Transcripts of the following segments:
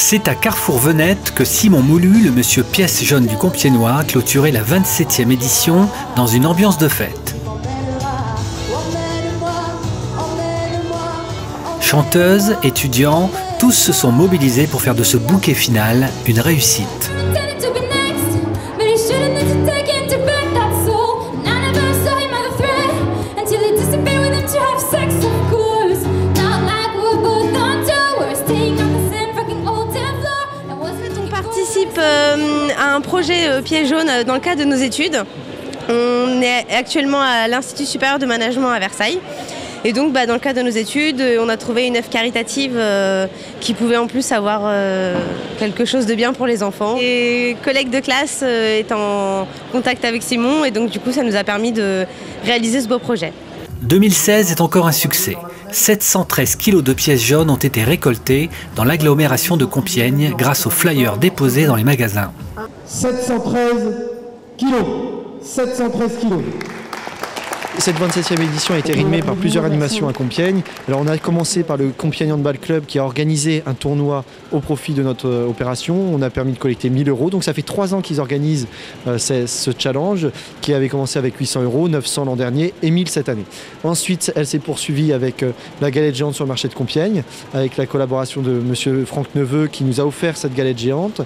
C'est à Carrefour-Venette que Simon Moulu, le monsieur pièce jaune du Compiègnois, clôturait la 27e édition dans une ambiance de fête. Chanteuses, étudiants, tous se sont mobilisés pour faire de ce bouquet final une réussite. À un projet Pièce jaune dans le cadre de nos études. On est actuellement à l'Institut supérieur de management à Versailles. Et donc dans le cadre de nos études, on a trouvé une œuvre caritative qui pouvait en plus avoir quelque chose de bien pour les enfants. Et collègue de classe est en contact avec Simon et donc du coup ça nous a permis de réaliser ce beau projet. 2016 est encore un succès. 713 kilos de pièces jaunes ont été récoltés dans l'agglomération de Compiègne grâce aux flyers déposés dans les magasins. 713 kilos. 713 kilos. Cette 27e édition a été rythmée par plusieurs animations à Compiègne. Alors on a commencé par le Compiègne Handball Club qui a organisé un tournoi au profit de notre opération. On a permis de collecter 1000 €. Donc ça fait 3 ans qu'ils organisent ce challenge qui avait commencé avec 800 €, 900 l'an dernier et 1000 cette année. Ensuite, elle s'est poursuivie avec la galette géante sur le marché de Compiègne, avec la collaboration de monsieur Franck Neveu qui nous a offert cette galette géante.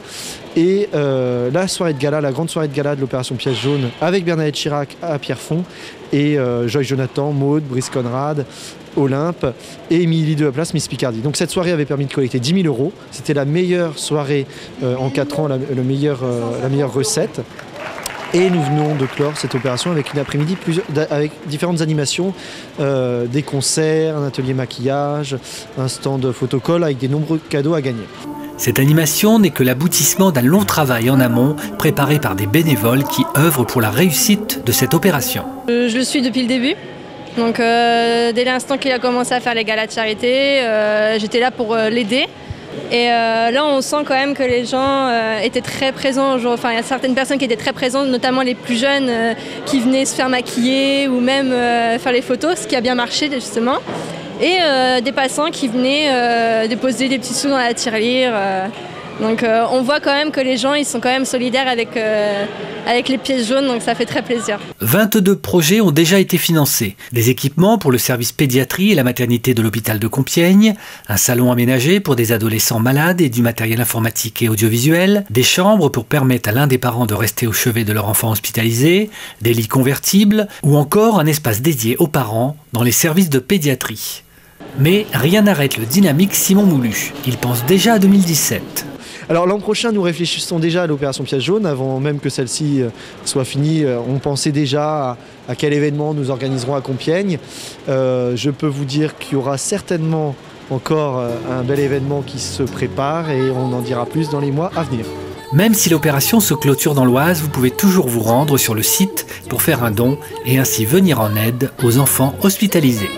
Et la soirée de gala, la grande soirée de gala de l'opération Pièce jaune avec Bernadette Chirac à Pierrefonds et Joy Jonathan, Maude, Brice Conrad, Olympe et Émilie de la Place, Miss Picardie. Donc cette soirée avait permis de collecter 10 000 €. C'était la meilleure soirée en 4 ans, la meilleure recette. Et nous venons de clore cette opération avec une après-midi avec différentes animations, des concerts, un atelier maquillage, un stand photocall avec des nombreux cadeaux à gagner. Cette animation n'est que l'aboutissement d'un long travail en amont préparé par des bénévoles qui œuvrent pour la réussite de cette opération. Je le suis depuis le début. Donc dès l'instant qu'il a commencé à faire les galas de charité, j'étais là pour l'aider. Et là on sent quand même que les gens étaient très présents. Enfin, il y a certaines personnes qui étaient très présentes, notamment les plus jeunes qui venaient se faire maquiller ou même faire les photos, ce qui a bien marché justement. Et des passants qui venaient déposer des petits sous dans la tirelire. Donc on voit quand même que les gens ils sont quand même solidaires avec les pièces jaunes, donc ça fait très plaisir. 22 projets ont déjà été financés. Des équipements pour le service pédiatrie et la maternité de l'hôpital de Compiègne, un salon aménagé pour des adolescents malades et du matériel informatique et audiovisuel, des chambres pour permettre à l'un des parents de rester au chevet de leur enfant hospitalisé, des lits convertibles ou encore un espace dédié aux parents dans les services de pédiatrie. Mais rien n'arrête le dynamique Simon Moulu. Il pense déjà à 2017. Alors l'an prochain, nous réfléchissons déjà à l'opération Pièce jaune. Avant même que celle-ci soit finie, on pensait déjà à quel événement nous organiserons à Compiègne. Je peux vous dire qu'il y aura certainement encore un bel événement qui se prépare et on en dira plus dans les mois à venir. Même si l'opération se clôture dans l'Oise, vous pouvez toujours vous rendre sur le site pour faire un don et ainsi venir en aide aux enfants hospitalisés.